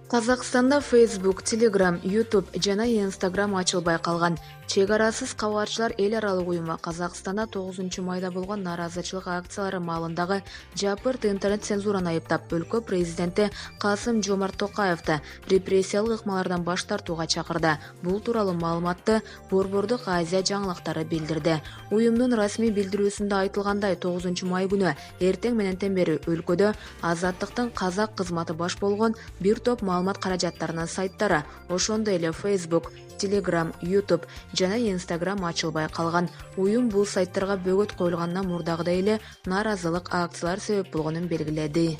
Қазақстанда Facebook, Telegram, YouTube жана Instagram ачылбай калган. Чек арасыз кабарчылар эл аралык уюму Казакстанда 9 майда болгон нааразычылык акциялары маалындагы жапырт интернет цензураны айыптап, өлкө президенти Касым-Жомарт Токаевди репрессиялык ыкмалардан баш тартууга чакырды. Бул тууралуу маалыматты Борбордук Азия жаңылыктары билдирди. Уюмдун расмий билдирүүсүндө айтылгандай, 9 май күнү эртең мененден бери өлкөдө Азаттыктын казак кызматы баш болгон бир топ маалымат каражаттарынын сайттары, ошондой эле Facebook, Telegram, YouTube жана Instagram ачылбай калган. Уюм бул сайттарга бөгөт коюлгандан мурдагыдай эле нааразылык акциялар себеп болгонун белгиледи.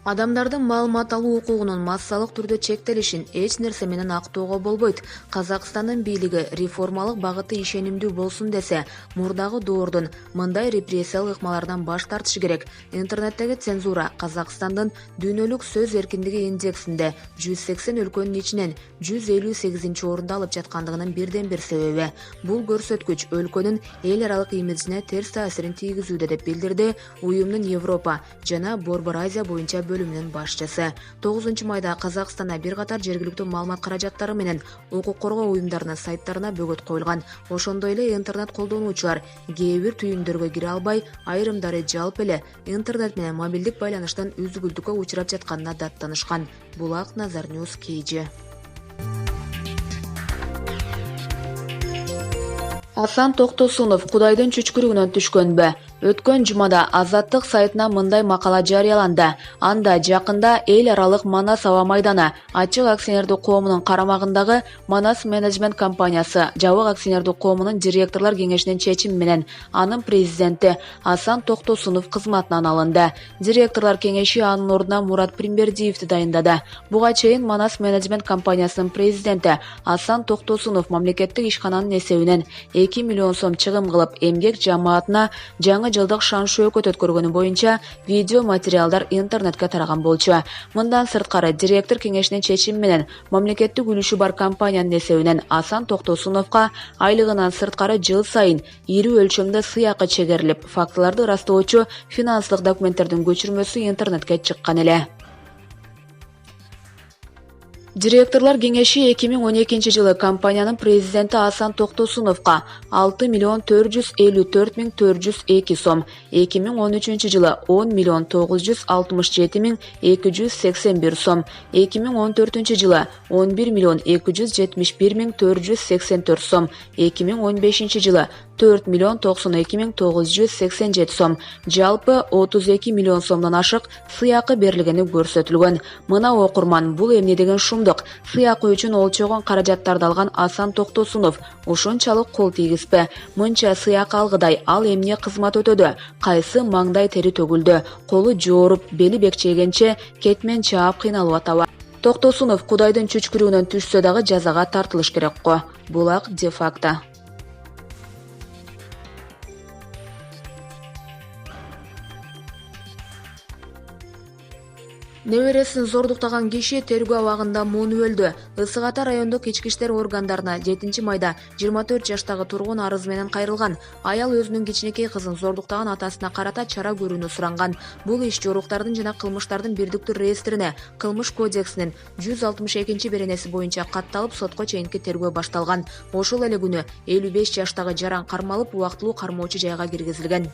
Адамдардын маалымат алуу укугунун массалык түрдө чектелишин эч нерсе менен актоого болбойт. Казакстандын бийлиги реформалык багыты ишенимдүү болсун десе, мурдагы доордун мындай репрессиялык ыкмалардан баш тартышы керек. Интернеттеги цензура Казакстандын дүйнөлүк сөз эркиндиги индексинде 180 өлкөнүн ичинен 158-орунда алып жаткандыгынын бирден бир себеби. Бул көрсөткүч өлкөнүн эл аралык имиджине терс таасирин тийгизүүдө деп билдирди уюмдун Европа жана Борбор Азия боюнча бөлүмүнүн башчысы. 9 майда Казакстанда бир катар жергиликтүү маалымат каражаттары менен укук коргоо уюмдарынын сайттарына бөгөт коюлган. Ошондой эле интернет колдонуучулар кээ бир түйүндөргө кире албай, айрымдары жалпы эле интернет менен мобилдик байланыштын үзүлдүккө учурап жатканына даттанышкан. Булак Назар Ньюс KG. Асан Токтосунов Кудайдын чүчкүрүгүнөн түшкөнбү? Өткөн жумада Азаттык сайтына мындай макала жарыяланды. Анда жакында эл аралык Манас аба майданы ачык акционердик коомунун карамагындагы Манас менеджмент компаниясы жабык акционердик коомунун директорлор кеңешинин чечими менен анын президенти Асан Токтосунов кызматынан алынды. Директорлор кеңеши анын ордуна Мурат Примбердиевди дайындады. Буга чейин Манас менеджмент компаниясынын президенти Асан Токтосунов мамлекеттик ишкананын эсебинен 2 миллион сом чыгым кылып, эмгек жамаатына жаңы жылдык шан-шөкөт өткөргөнү боюнча видео материалдар интернетке тараган болчу. Мындан сырткары директор кеңешинин чечими менен мамлекеттик үлүшү бар компаниянын эсебинен Асан Токтосуновго айлыгынан сырткары жыл сайын ири өлчөмдө сыйакы чегерилип, фактыларды ырастоочу финанстык документтердин көчүрмөсү интернетке чыккан эле. Директорлор кеңеши 2012 жылы компаниянын президенти Асан Токтосуновго 6 миллион 454 402 сом, 2013 жылы 10 миллион 967 281 сом, 2014 жылы 11 миллион 271 484 сом, 2015 жылы 4 миллион 92 987 сом, жалпы 32 миллион сомдон ашык сыйакы берилгени көрсөтүлгөн. Мына окурман, бул эмне деген шумдук? Сыйакы үчүн олчогон каражаттарды алган Асан Токтосунов ошончалык кол тийгизпи? Мынча сыйакы алгыдай ал эмне кызмат өтөдү? Кайсы маңдай тери төгүлдү? Колу жооруп, бели бекчейгенче кетмен чаап кыйналып атабы? Токтосунов Кудайдын чүчкүрүгүнөн түшсө дагы жазага тартылыш керек го. Булак де факто. Небересин зордуктаган киши тергөө абагында муну өлдү. Ысык Ата райондук ички иштер органдарына 7-майда 24 жаштагы тургун арыз менен кайрылган. Аял өзүнүн кичинекей кызын зордуктаган атасына карата чара көрүүнү суранган. Бул иш жоруктардын жана кылмыштардын бирдиктүү реестрине Кылмыш кодексинин 162-беренеси боюнча катталып, сотко чейинки тергөө башталган. Ошол эле күнү 55 жаштагы жаран кармалып, убактылуу кармоочу жайга киргизилген.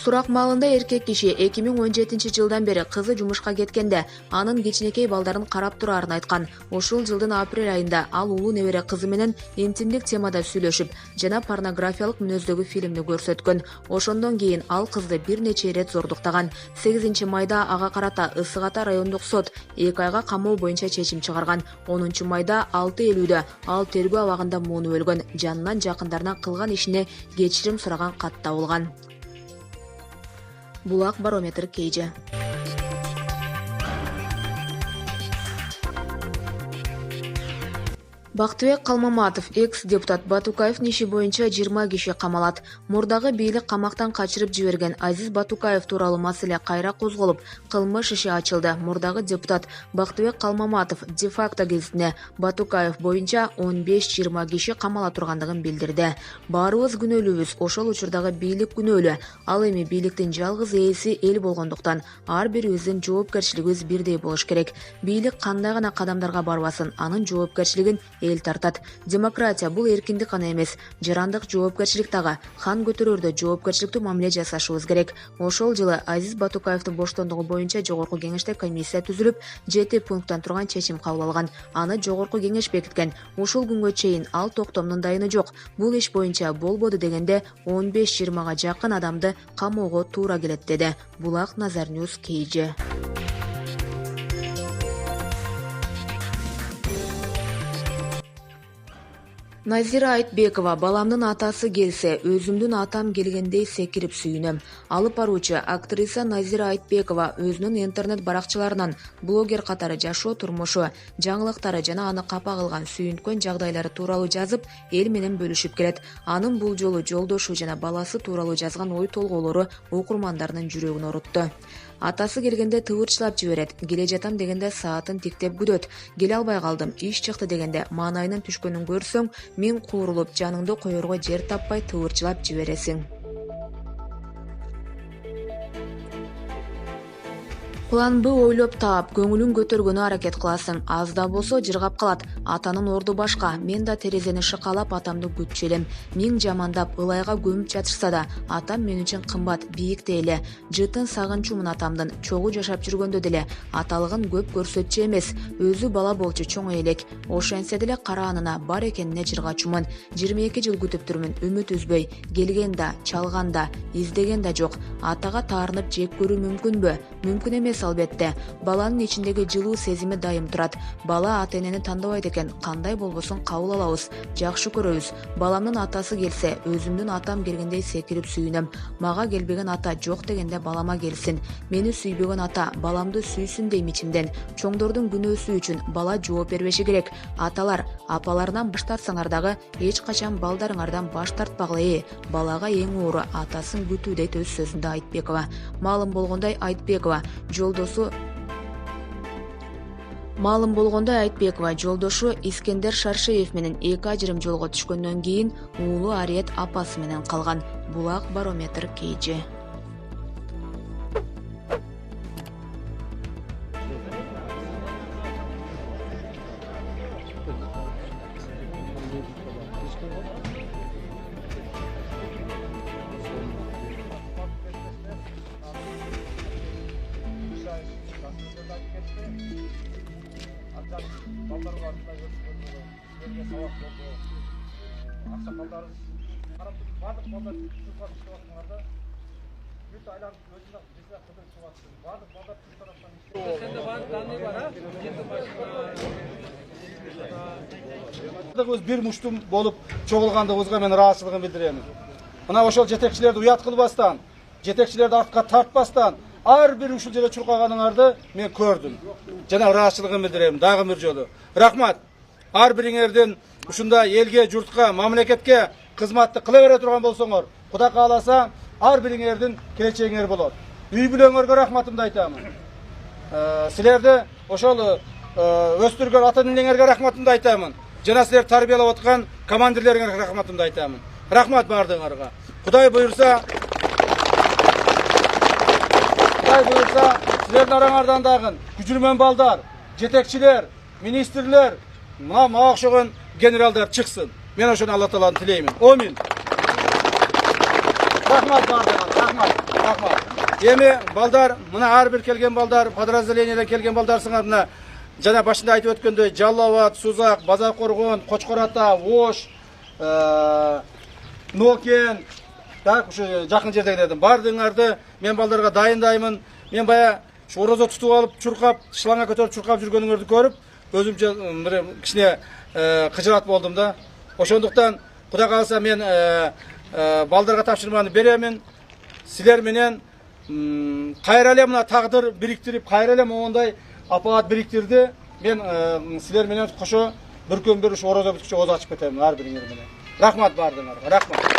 Сурак маалында эркек киши 2017 жылдан бери кызы жумушка кеткенде анын кичинекей балдарын карап турарын айткан. Ошол жылдын апрель айында ал улуу небере кызы менен интимдик темада сүйлөшүп жана порнографиялык мүнөздөгү фильмди көрсөткөн. Ошондон кийин ал кызды бир нече ирет зордуктаган. 8-майда ага карата Ысык Ата райондук сот 2 айга камоо боюнча чечим чыгарган. 10-майда 6:50 ал тергөө абагында муну өлгөн. Жанынан жакындарынан кылган ишине кечирим сураган кат табылган. Булак Барометр KG. Бактыбек Калмаматов, экс-депутат Батукаевдин иши боюнча 20 киши камалат. Мурдагы бийлик камактан качырып жиберген Азиз Батукаев тууралуу маселе кайра козголуп, кылмыш иши ачылды. Мурдагы депутат Бактыбек Калмаматов де-факто гезитине Батукаев боюнча 15-20 киши камала тургандыгын билдирди. Баарыбыз күнөөлүүбүз, ошол учурдагы бийлик күнөөлүү. Ал эми бийликтин жалгыз ээси эл болгондуктан ар бирибиздин жоопкерчилигибиз бирдей болуш керек. Бийлик кандай гана кадамдарга барбасын, анын жоопкерчилигин эл тартат. Демократия бул эркиндик гана эмес, жарандык жоопкерчилик дагы. Хан көтөрөрдө жоопкерчиликтүү мамиле жасашыбыз керек. Ошол жылы Азиз Батукаевдин боштондугу боюнча жогорку кеңеште комиссия түзүлүп, 7 пункттан турган чечим кабыл алган. Аны жогорку кеңеш бекиткен. Ушул күнгө чейин ал токтомдун дайыны жок. Бул иш боюнча болбоду дегенде 15-20 жакын адамды камоого туура келет деди. Булак Назар Ньюс KG. Назира Айтбекова: баламдын атасы келсе, өзүмдүн атам келгендей секирип сүйүнөм. Алып баруучу актриса Назира Айтбекова өзүнүн интернет баракчаларынан блогер катары жашоо турмушу, жаңылыктары жана аны капа кылган сүйүнткөн жагдайлары тууралуу жазып, эл менен бөлүшүп келет. Анын бул жолу жолдошу жана баласы тууралуу жазган ой толгоолору окурмандарынын жүрөгүн орутtu. Атасы келгенде тыбырчылап жиберет, келе жатам дегенде саатын тиктеп күтөт. Келе албай калдым, иш чыкты дегенде маанайынын түшкөнүн көрсөң, мен куурулуп жаныңды коерго жер таппай тыбырчылап жибересиң. План Б ойлоп таап, көңүлүн көтөргөнү аракет кыласың. Аз да болсо жыргап калат. Атанын орду башка. Мен да терезени шыкалап атамды күтчү элем. Миң жамандап ылайга көмүп жатышса да, атам мен үчүн кымбат, бийикте эле. Жытын сагынчумун атамдын. Чогуу жашап жүргөндө деле аталыгын көп көрсөтчү эмес. Өзү бала болчу чоң элек. Ошентсе деле караанына бар экенине жыргачумун. 22 жыл күтүп турмун, үмүт үзбөй. Келген да, чалган да, издеген да жок. Атага таарынып жек көрүү мүмкүнбү? Мүмкүн эмес албетте. Баланын ичиндеги жылуу сезими дайым турат. Бала ата-энени тандабайт экен, кандай болбосун кабыл алабыз, жакшы көрөбүз. Баламдын атасы келсе, өзүмдүн атам келгендей секирип сүйүнөм. Мага келбеген ата жок дегенде балама келсин. Мени сүйбөгөн ата баламды сүйсүн дейм ичимден. Чоңдордун күнөөсү үчүн бала жооп бербеши керек. Аталар, апаларынан баш тартсаңар дагы эч качан балдарыңардан баш тартпагыла. Балага эң оору атасын күтүү дейт өз сөзүндө Айтбекова. Маалым болгондой Айтбекова жолдошу Искендер Шаршеев менен 2 ажырым жолго түшкөндөн кийин уулу Ариет апасы менен калган. Булак Барометр KG. Өз бир муштум болуп чогулгандыгыбызга мен ыраазычылыгын билдирем. Мына ошол жетекчилерди уят кылбастан, жетекчилерди артка тартпастан ар бир ушул жерде чуркаганыңарды мен көрдүм. Жана ыраазычылыгын билдирем дагы бир жолу. Рахмат. Ар бириңердин ушундай элге, журтка, мамлекетке кызматты кыла бере турган болсоңор, Кудай кааласа, ар бириңердин келечегиңер болот. Үй бүлөңөргө рахматымды айтамын. Силерди ошол өстүргөн ата-энеңерге рахматымды айтамын. Жана силер тарбиялап аткан командирлериңерге рахматымды айтамын. Рахмат бардыңарга. Кудай буйрса, силердин араңардан дагы күчүрмөн балдар, жетекчилер, министрлер, мага окшогон генералдар чыксын. Мен ошону Алла Тааладан тилеймин. Амин. Рахмат бардыңар, рахмат. Эми балдар, мына ар бир келген балдар, подразделениеден келген балдарсыңар, мына жана башында айтып өткөндөй Жалал Абад, Сузак, Базаркоргон, Кочкор Ата, Ош, Нокен, так ушу жакын жердегилердин бардыңарды мен балдарга дайындаймын. Мен бая орозо тутуп алып, чуркап, шланга көтөрүп чуркап жүргөнүңөрдү көрүп, өзүмчө бир кичине кыжырат болдум да. Ошондуктан Кудай кааласа мен балдарга тапшырманы беремин. Силер менен кайра эле мына тагдыр бириктирип, кайра эле моундай апаат бириктирди. Мен силер менен кошо бүркөн bir uş orada bütküçe oz açıp ketemin har biriңер menен. Rahmat bardыңarga, rahmat.